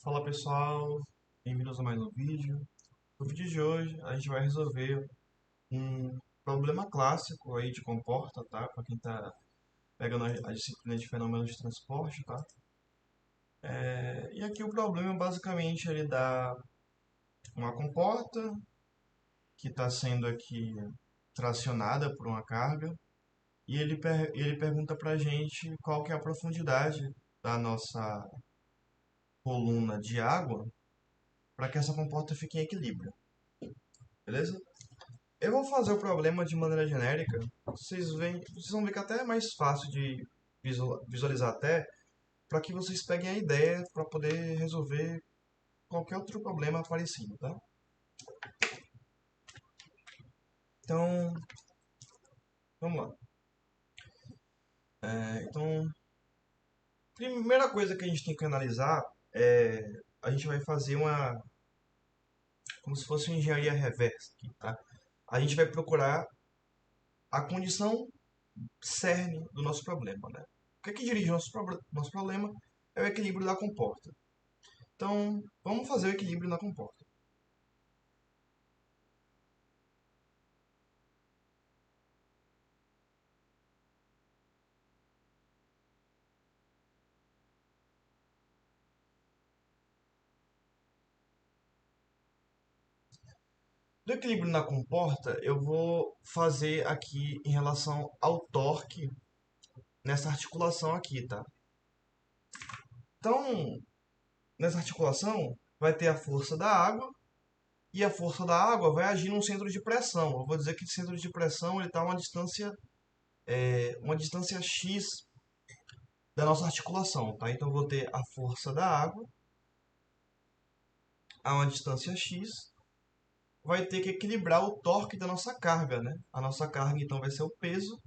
Fala pessoal, bem-vindos a mais um vídeo. No vídeo de hoje a gente vai resolver um problema clássico aí de comporta, tá? Para quem tá pegando a disciplina de fenômenos de transporte, tá? E aqui o problema basicamente ele dá uma comporta que está sendo aqui tracionada por uma carga e ele pergunta para a gente qual que é a profundidade da nossa coluna de água para que essa comporta fique em equilíbrio, beleza? Eu vou fazer o problema de maneira genérica. Vocês vão ver que até é mais fácil de visualizar até, para que vocês peguem a ideia para poder resolver qualquer outro problema parecido, tá? Então, vamos lá. Então, primeira coisa que a gente tem que analisar é a gente vai fazer como se fosse uma engenharia reversa aqui, tá? A gente vai procurar a condição cerne do nosso problema, né? O que é que dirige o nosso problema é o equilíbrio da comporta. Então, vamos fazer o equilíbrio na comporta. Do equilíbrio na comporta, eu vou fazer aqui em relação ao torque nessa articulação aqui, tá? Então, nessa articulação, vai ter a força da água, e a força da água vai agir num centro de pressão. Eu vou dizer que o centro de pressão está a uma distância x da nossa articulação, tá? Então, eu vou ter a força da água a uma distância x, vai ter que equilibrar o torque da nossa carga, né? A nossa carga, então, vai ser o peso,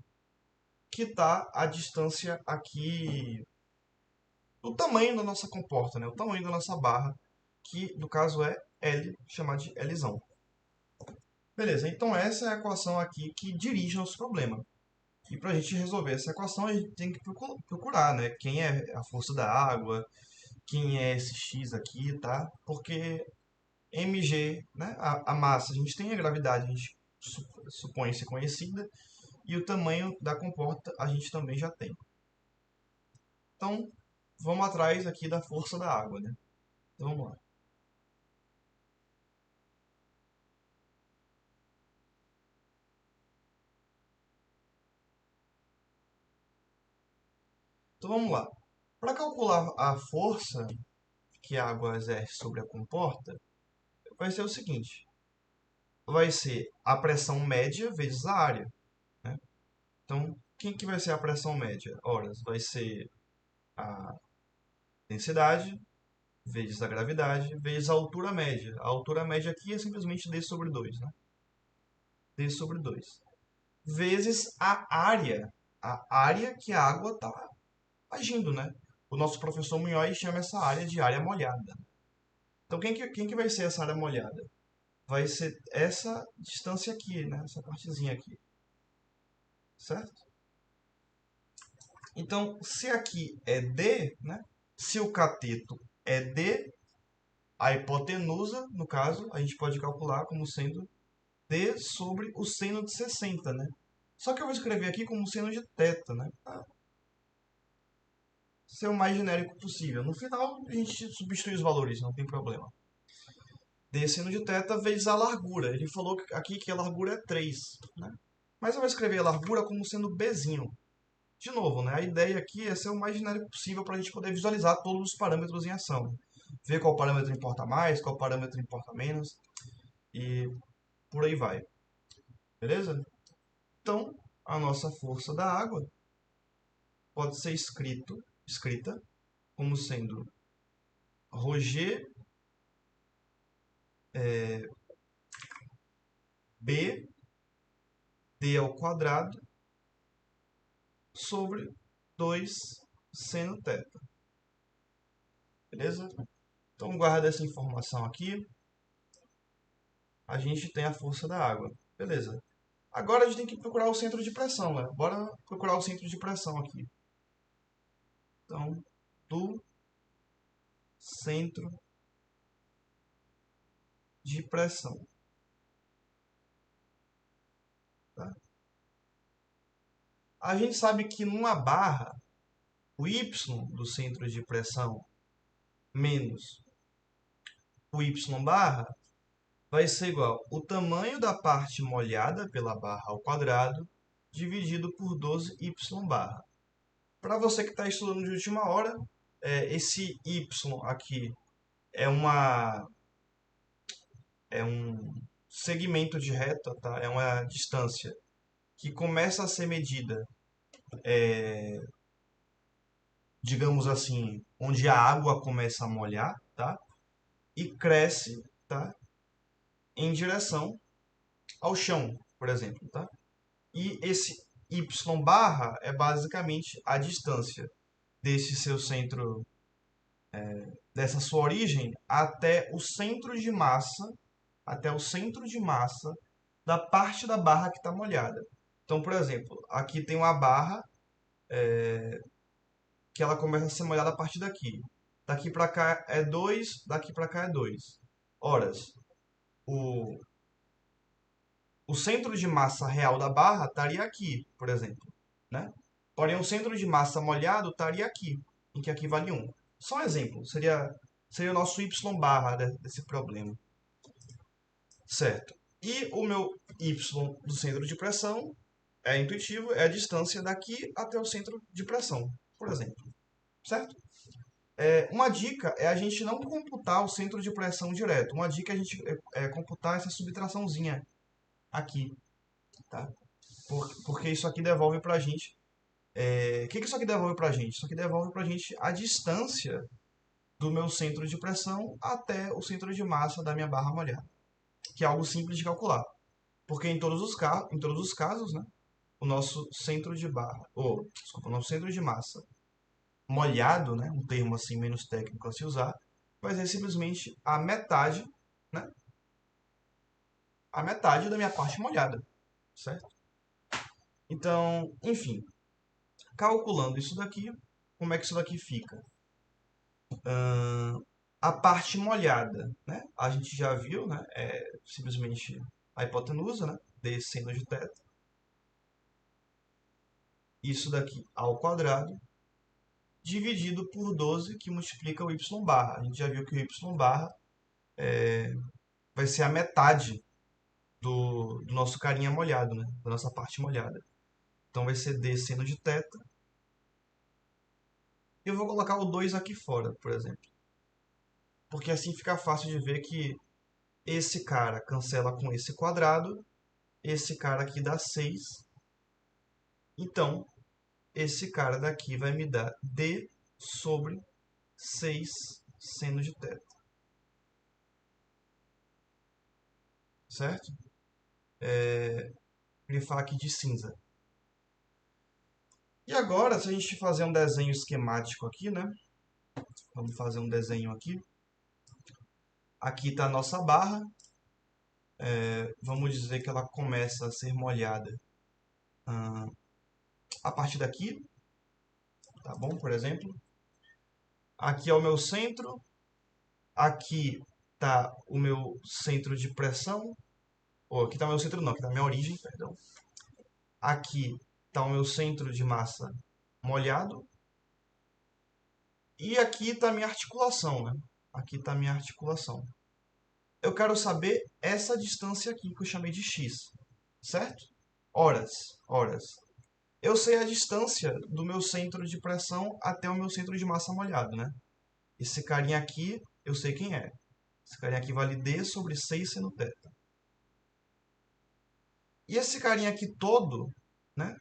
que está a distância aqui, o tamanho da nossa comporta, né? O tamanho da nossa barra, que no caso é L, chamar de Lzão. Beleza, então essa é a equação aqui que dirige nosso problema. E para a gente resolver essa equação, a gente tem que procurar, né? Quem é a força da água, quem é esse x aqui, tá? Porque mg, né? A massa, a gente tem a gravidade, a gente supõe ser conhecida, e o tamanho da comporta a gente também já tem. Então, vamos atrás aqui da força da água, né? Então, vamos lá. Então, vamos lá. Para calcular a força que a água exerce sobre a comporta, vai ser o seguinte. Vai ser a pressão média vezes a área, né? Então, quem que vai ser a pressão média? Ora, vai ser a densidade vezes a gravidade vezes a altura média. A altura média aqui é simplesmente d sobre 2, né? D sobre 2. Vezes a área que a água está agindo, né? O nosso professor Munhoz chama essa área de área molhada. Então, quem que vai ser essa área molhada? Vai ser essa distância aqui, né? Essa partezinha aqui. Certo? Então, se aqui é D, né? Se o cateto é D, a hipotenusa, no caso, a gente pode calcular como sendo D sobre o seno de 60, né? Só que eu vou escrever aqui como seno de θ, né? Para ser o mais genérico possível. No final, a gente substitui os valores, não tem problema. D seno de θ vezes a largura. Ele falou aqui que a largura é 3, né? Mas eu vou escrever a largura como sendo Bzinho. De novo, né? A ideia aqui é ser o mais genérico possível para a gente poder visualizar todos os parâmetros em ação. Ver qual parâmetro importa mais, qual parâmetro importa menos e por aí vai. Beleza? Então, a nossa força da água pode ser escrita como sendo ρg b d ao quadrado sobre 2 seno θ. Beleza? Então, guarda essa informação aqui. A gente tem a força da água. Beleza. Agora a gente tem que procurar o centro de pressão, né? Bora procurar o centro de pressão aqui. Então, do centro de pressão. Tá? A gente sabe que numa barra, o Y do centro de pressão menos o Y barra vai ser igual o tamanho da parte molhada pela barra ao quadrado dividido por 12y barra. Para você que está estudando de última hora, esse y aqui é um segmento de reta, tá? É uma distância que começa a ser medida, digamos assim, onde a água começa a molhar, tá? E cresce, tá? Em direção ao chão, por exemplo, tá? E esse y barra é basicamente a distância desse seu centro, dessa sua origem até o centro de massa, da parte da barra que está molhada. Então, por exemplo, aqui tem uma barra que ela começa a ser molhada a partir daqui. Daqui para cá é 2, daqui para cá é 2. Horas, o, o centro de massa real da barra estaria aqui, por exemplo, né? Porém, o centro de massa molhado estaria aqui, em que aqui vale 1. Só um exemplo, seria o nosso y barra desse problema, certo? E o meu y do centro de pressão é intuitivo, é a distância daqui até o centro de pressão, por exemplo, certo? Uma dica é a gente não computar o centro de pressão direto. Uma dica é a gente computar essa subtraçãozinha aqui, tá? Porque isso aqui devolve pra gente. O que isso aqui devolve pra gente? Isso aqui devolve pra gente a distância do meu centro de pressão até o centro de massa da minha barra molhada, que é algo simples de calcular. Porque em todos os casos, né, o nosso centro de barra, desculpa, o nosso centro de massa molhado, né, um termo assim menos técnico a se usar, vai ser simplesmente a metade, né, a metade da minha parte molhada, certo? Então, enfim, calculando isso daqui, como é que isso daqui fica? A parte molhada, né, a gente já viu, né, é simplesmente a hipotenusa, né, d seno de θ, isso daqui ao quadrado, dividido por 12, que multiplica o y barra. A gente já viu que o y barra vai ser a metade do nosso carinha molhado, né? Da nossa parte molhada. Então vai ser d seno de θ. E eu vou colocar o 2 aqui fora, por exemplo. Porque assim fica fácil de ver que esse cara cancela com esse quadrado. Esse cara aqui dá 6. Então, esse cara daqui vai me dar d sobre 6 seno de θ. Certo? Grifar aqui de cinza. E agora, se a gente fazer um desenho esquemático aqui, né? Vamos fazer um desenho aqui. Aqui está a nossa barra. Vamos dizer que ela começa a ser molhada a partir daqui. Tá bom? Por exemplo. Aqui é o meu centro. Aqui está o meu centro de pressão. Aqui está o meu centro não, aqui está a minha origem, perdão. Aqui está o meu centro de massa molhado. E aqui está a minha articulação, né? Aqui está a minha articulação. Eu quero saber essa distância aqui que eu chamei de x, certo? Horas. Eu sei a distância do meu centro de pressão até o meu centro de massa molhado, né? Esse carinha aqui, eu sei quem é. Esse carinha aqui vale d sobre 6 seno θ. E esse carinha aqui todo, né?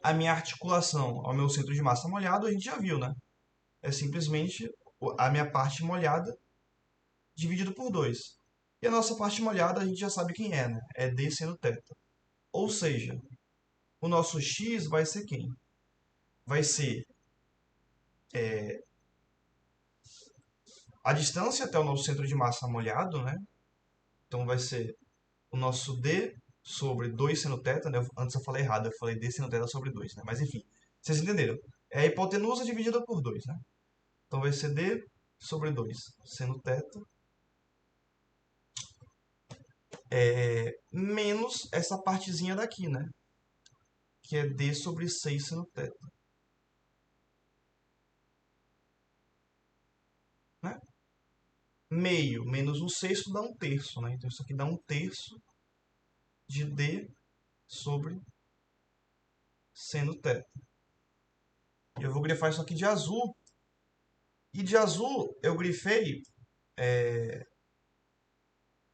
A minha articulação ao meu centro de massa molhado, a gente já viu, né? É simplesmente a minha parte molhada dividido por 2. E a nossa parte molhada a gente já sabe quem é, né? É d seno θ. Ou seja, o nosso x vai ser quem? Vai ser a distância até o nosso centro de massa molhado, né? Então vai ser o nosso d sobre 2 seno θ, né? Antes eu falei errado, eu falei d seno θ sobre 2, né? Mas enfim, vocês entenderam. É a hipotenusa dividida por 2, né? Então vai ser d sobre 2 seno θ, menos essa partezinha daqui, né? Que é d sobre 6 seno θ. Né? Meio menos 1/6 dá 1/3, né? Então isso aqui dá 1/3 de d sobre seno θ. Eu vou grifar isso aqui de azul. E de azul eu grifei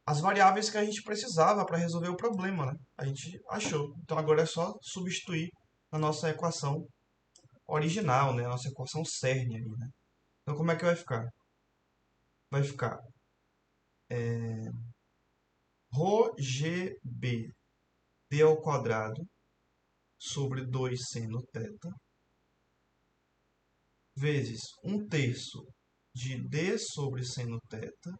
as variáveis que a gente precisava para resolver o problema, né? A gente achou. Então agora é só substituir na nossa equação original, né? A nossa equação cerne ali, né? Então como é que vai ficar? Vai ficar ρgb d ao quadrado sobre 2 seno θ vezes 1/3 de d sobre seno θ.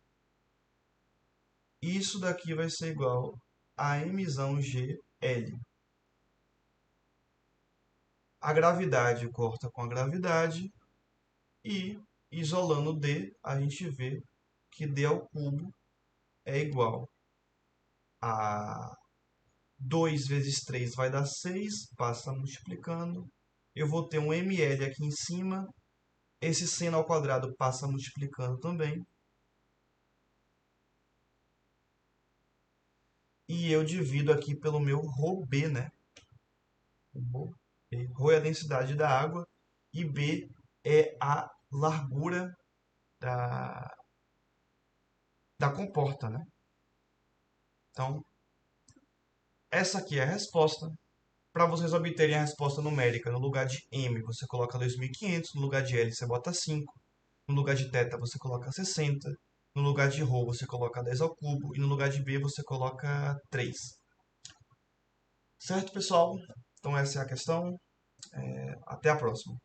Isso daqui vai ser igual a mzão GL. A gravidade corta com a gravidade e, isolando d, a gente vê que d ao cubo é igual a 2 vezes 3 vai dar 6, passa multiplicando. Eu vou ter um ml aqui em cima. Esse seno ao quadrado passa multiplicando também. E eu divido aqui pelo meu ρb, né? Rho é a densidade da água e B é a largura da, da comporta, né? Então, essa aqui é a resposta. Para vocês obterem a resposta numérica, no lugar de M você coloca 2500, no lugar de L você bota 5, no lugar de θ você coloca 60, no lugar de ρ você coloca 10 ao cubo e no lugar de B você coloca 3. Certo, pessoal? Então essa é a questão. Até a próxima.